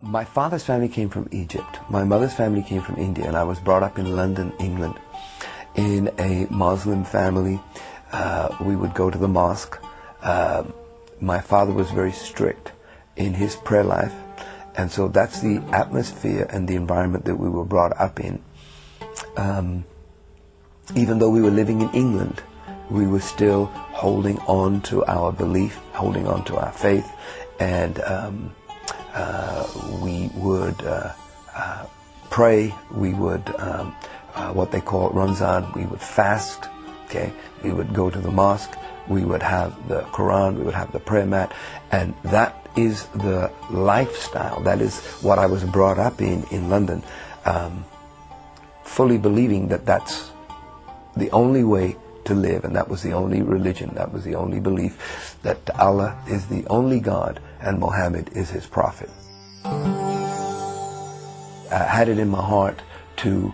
My father's family came from Egypt. My mother's family came from India, and I was brought up in London, England, in a Muslim family. We would go to the mosque. My father was very strict in his prayer life, and so that's the atmosphere and the environment that we were brought up in. Even though we were living in England, we were still holding on to our belief, holding on to our faith, and we would pray. We would what they call Ramzan. We would fast. Okay, we would go to the mosque. We would have the Quran. We would have the prayer mat, and that is the lifestyle. That is what I was brought up in London, fully believing that that's the only way to live, and that was the only religion, that was the only belief, that Allah is the only God and Muhammad is his prophet. I had it in my heart to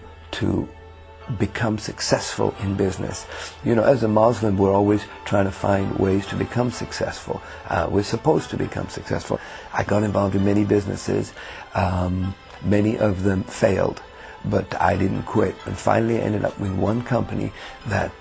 become successful in business. You know, as a Muslim, we're always trying to find ways to become successful. We're supposed to become successful. I got involved in many businesses. Many of them failed, but I didn't quit. And finally I ended up with one company that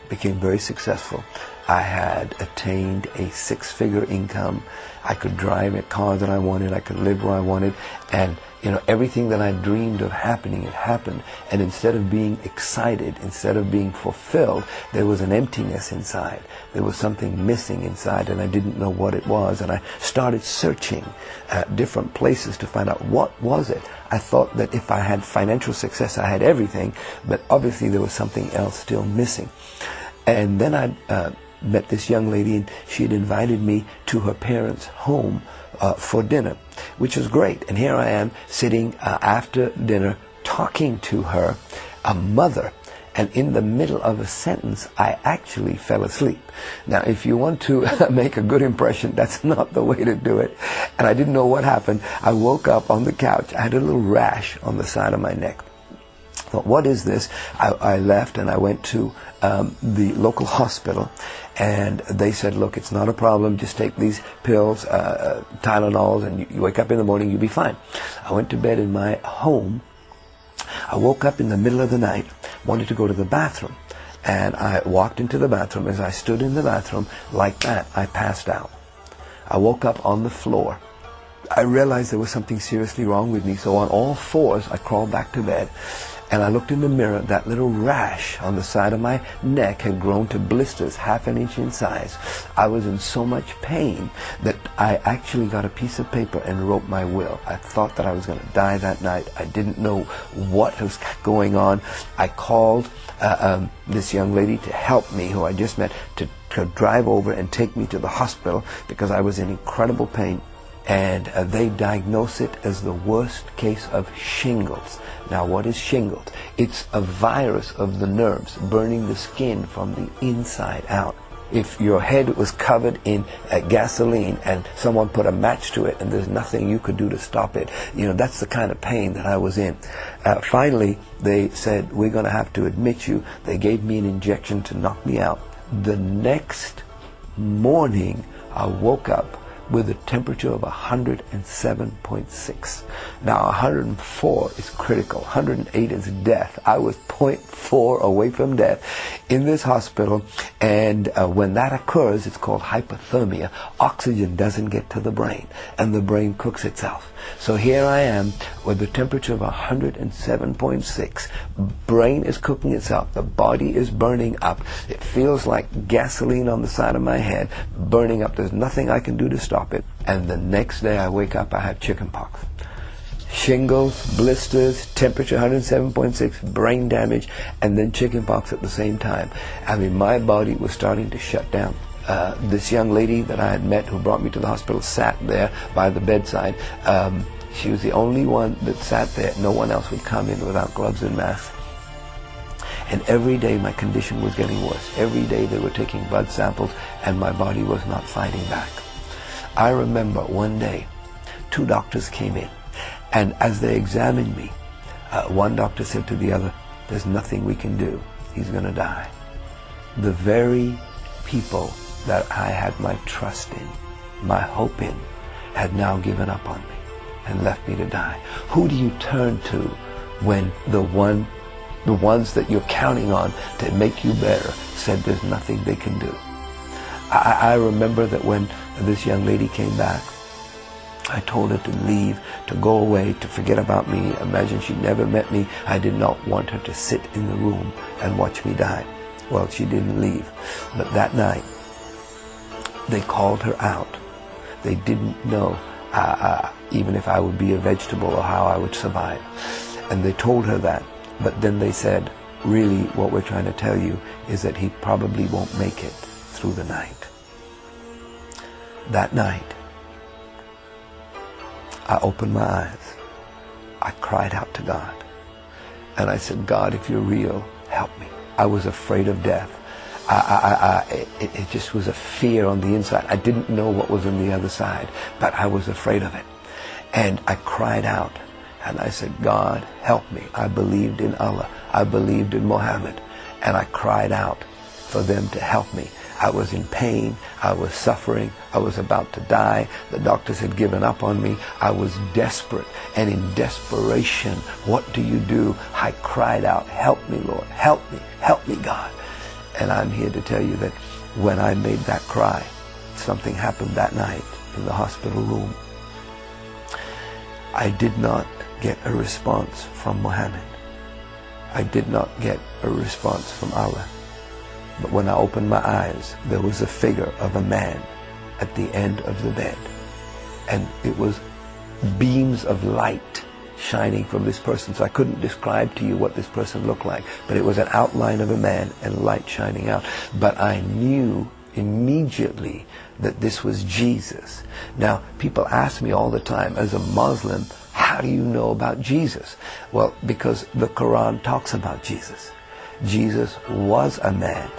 became very successful. I had attained a six-figure income. I could drive a car that I wanted. I could live where I wanted. And you know, everything that I dreamed of happening, it happened. And instead of being excited, instead of being fulfilled, there was an emptiness inside. There was something missing inside, and I didn't know what it was. And I started searching at different places to find out what was it. I thought that if I had financial success, I had everything, but obviously there was something else still missing. And then I met this young lady, and she had invited me to her parents' home for dinner, which was great. And here I am sitting after dinner talking to her, a mother, and in the middle of a sentence I actually fell asleep. Now if you want to make a good impression, that's not the way to do it. And I didn't know what happened. I woke up on the couch. I had a little rash on the side of my neck. I thought, what is this? I left and I went to the local hospital, and they said, look, it's not a problem, just take these pills, Tylenols, and you wake up in the morning, you'll be fine. I went to bed in my home. I woke up in the middle of the night, wanted to go to the bathroom, and I walked into the bathroom. As I stood in the bathroom, like that, I passed out. I woke up on the floor. I realized there was something seriously wrong with me, so on all fours, I crawled back to bed. And I looked in the mirror. That little rash on the side of my neck had grown to blisters, half an inch in size. I was in so much pain that I actually got a piece of paper and wrote my will. I thought that I was going to die that night. I didn't know what was going on. I called this young lady to help me, who I just met, to drive over and take me to the hospital because I was in incredible pain. And they diagnosed it as the worst case of shingles. Now, what is shingles? It's a virus of the nerves, burning the skin from the inside out. If your head was covered in gasoline and someone put a match to it and there's nothing you could do to stop it, you know, that's the kind of pain that I was in. Finally, they said, we're going to have to admit you. They gave me an injection to knock me out. The next morning, I woke up with a temperature of 107.6. Now 104 is critical, 108 is death. I was 0.4 away from death in this hospital, and when that occurs, it's called hypothermia. Oxygen doesn't get to the brain, and the brain cooks itself. So here I am with a temperature of 107.6. Brain is cooking itself. The body is burning up. It feels like gasoline on the side of my head, burning up. There's nothing I can do to stop it. And the next day I wake up, I have chickenpox. Shingles, blisters, temperature 107.6, brain damage, and then chickenpox at the same time. I mean, my body was starting to shut down. This young lady that I had met who brought me to the hospital sat there by the bedside. She was the only one that sat there. No one else would come in without gloves and masks. And every day my condition was getting worse. Every day they were taking blood samples and my body was not fighting back. I remember one day, two doctors came in, and as they examined me, one doctor said to the other, there's nothing we can do. He's going to die. The very people that I had my trust in, my hope in, had now given up on me. and left me to die? Who do you turn to when the ones that you're counting on to make you better said there's nothing they can do? I remember that when this young lady came back, I told her to leave, to go away, to forget about me. Imagine she never met me. I did not want her to sit in the room and watch me die. Well, she didn't leave. But that night, they called her out. They didn't know even if I would be a vegetable or how I would survive. And they told her that. But then they said, really, what we're trying to tell you is that he probably won't make it through the night. That night, I opened my eyes. I cried out to God. And I said, God, if you're real, help me. I was afraid of death. It just was a fear on the inside. I didn't know what was on the other side, but I was afraid of it. And I cried out, and I said, God, help me. I believed in Allah. I believed in Muhammad. And I cried out for them to help me. I was in pain. I was suffering. I was about to die. The doctors had given up on me. I was desperate. And in desperation, what do? I cried out, help me, Lord. Help me, God. And I'm here to tell you that when I made that cry, something happened that night in the hospital room. I did not get a response from Muhammad. I did not get a response from Allah. But when I opened my eyes, there was a figure of a man at the end of the bed. And it was beams of light shining from this person. So I couldn't describe to you what this person looked like. But it was an outline of a man and light shining out. But I knew immediately that this was Jesus. Now, people ask me all the time, as a Muslim, how do you know about Jesus? Well, because the Quran talks about Jesus. Jesus was a man.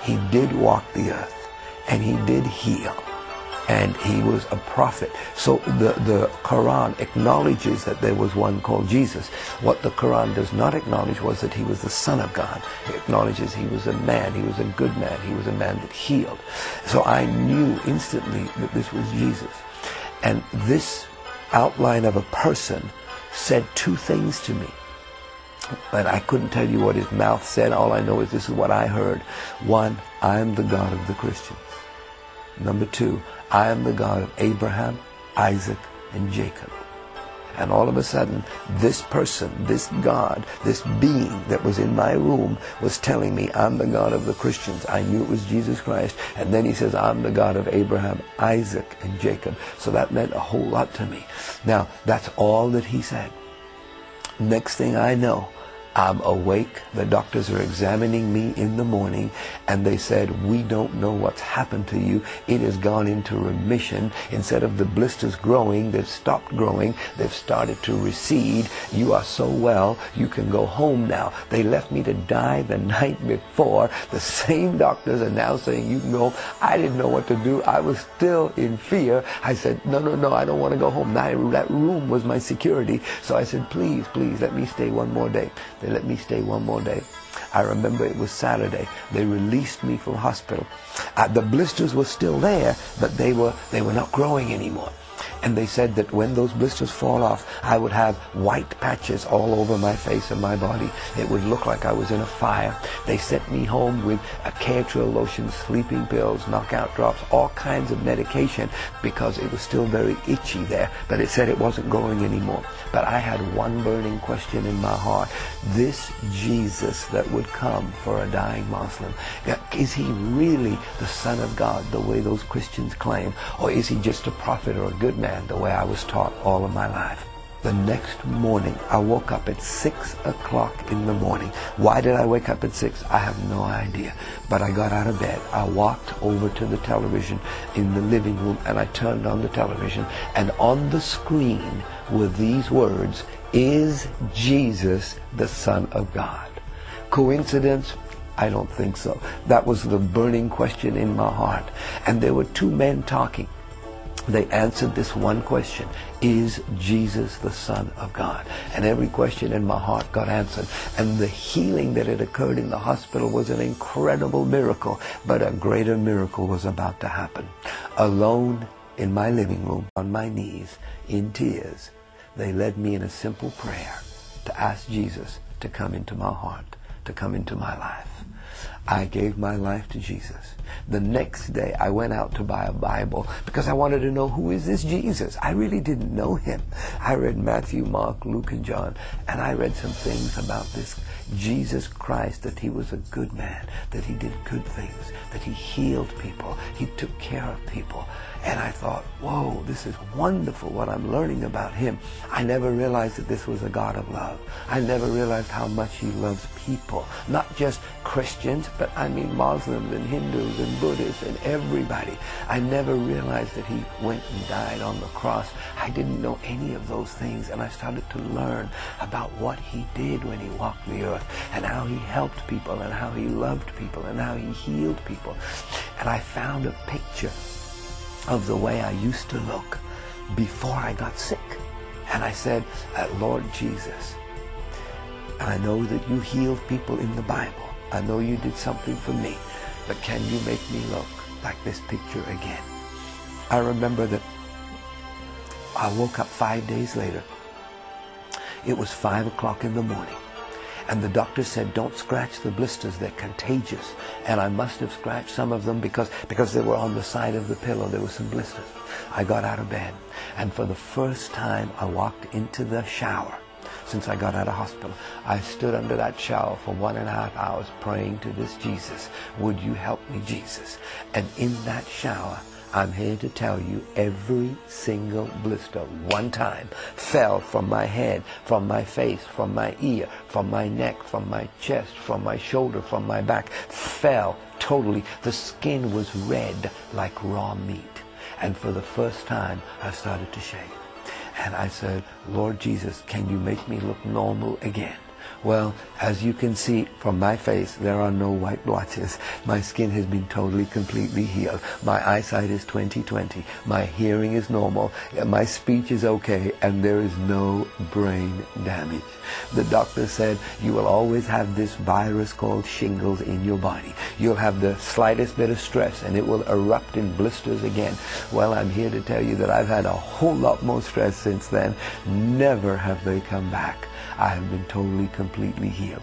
He did walk the earth, and he did heal, and he was a prophet. So the Quran acknowledges that there was one called Jesus. What the Quran does not acknowledge was that he was the Son of God. It acknowledges he was a man, he was a good man, he was a man that healed. So I knew instantly that this was Jesus. And this outline of a person said two things to me. But I couldn't tell you what his mouth said. All I know is this is what I heard. One, I am the God of the Christians. Number two, I am the God of Abraham, Isaac, and Jacob. And all of a sudden, this person, this God, this being that was in my room was telling me, I'm the God of the Christians. I knew it was Jesus Christ. And then he says, I'm the God of Abraham, Isaac, and Jacob. So that meant a whole lot to me. Now, that's all that he said. Next thing I know, I'm awake. The doctors are examining me in the morning, and they said, we don't know what's happened to you. It has gone into remission. Instead of the blisters growing, they've stopped growing. They've started to recede. You are so well, you can go home now. They left me to die the night before. The same doctors are now saying you can go home. I didn't know what to do. I was still in fear. I said, no, I don't want to go home. That room was my security. So I said, please, let me stay one more day. They let me stay one more day. I remember it was Saturday. They released me from hospital. The blisters were still there, but they were not growing anymore. And they said that when those blisters fall off, I would have white patches all over my face and my body. It would look like I was in a fire. They sent me home with a Caretril lotion, sleeping pills, knockout drops, all kinds of medication because it was still very itchy there. But it said it wasn't growing anymore. But I had one burning question in my heart. This Jesus that would come for a dying Muslim, is he really the Son of God the way those Christians claim? Or is he just a prophet or a good man the way I was taught all of my life? The next morning, I woke up at 6 o'clock in the morning. Why did I wake up at 6? I have no idea. But I got out of bed. I walked over to the television in the living room, and I turned on the television. And on the screen were these words, is Jesus the Son of God? Coincidence? I don't think so. That was the burning question in my heart. And there were two men talking. They answered this one question, is Jesus the Son of God? And every question in my heart got answered. And the healing that had occurred in the hospital was an incredible miracle, but a greater miracle was about to happen. Alone in my living room, on my knees, in tears, they led me in a simple prayer to ask Jesus to come into my heart, to come into my life. I gave my life to Jesus. The next day I went out to buy a Bible because I wanted to know, who is this Jesus? I really didn't know him. I read Matthew, Mark, Luke, and John, and I read some things about this Jesus Christ, that he was a good man, that he did good things, that he healed people, he took care of people. And I thought, whoa, this is wonderful what I'm learning about him. I never realized that this was a God of love. I never realized how much he loves people. Not just Christians, but I mean Muslims and Hindus and Buddhists and everybody. I never realized that he went and died on the cross. I didn't know any of those things, and I started to learn about what he did when he walked the earth, and how he helped people, and how he loved people, and how he healed people. And I found a picture of the way I used to look before I got sick. And I said, Lord Jesus, I know that you healed people in the Bible. I know you did something for me, but can you make me look like this picture again? I remember that I woke up 5 days later. It was 5 o'clock in the morning. And the doctor said, don't scratch the blisters, they're contagious. And I must have scratched some of them because they were on the side of the pillow. There were some blisters. I got out of bed, and for the first time I walked into the shower since I got out of hospital. I stood under that shower for 1.5 hours praying to this Jesus. Would you help me, Jesus? And in that shower, I'm here to tell you, every single blister, one time, fell from my head, from my face, from my ear, from my neck, from my chest, from my shoulder, from my back, fell totally. The skin was red like raw meat. And for the first time, I started to shave. And I said, Lord Jesus, can you make me look normal again? Well, as you can see from my face, there are no white blotches. My skin has been totally, completely healed. My eyesight is 20/20. My hearing is normal. My speech is okay, and there is no brain damage. The doctor said, you will always have this virus called shingles in your body. You'll have the slightest bit of stress, and it will erupt in blisters again. Well, I'm here to tell you that I've had a whole lot more stress since then. Never have they come back. I have been totally, completely healed.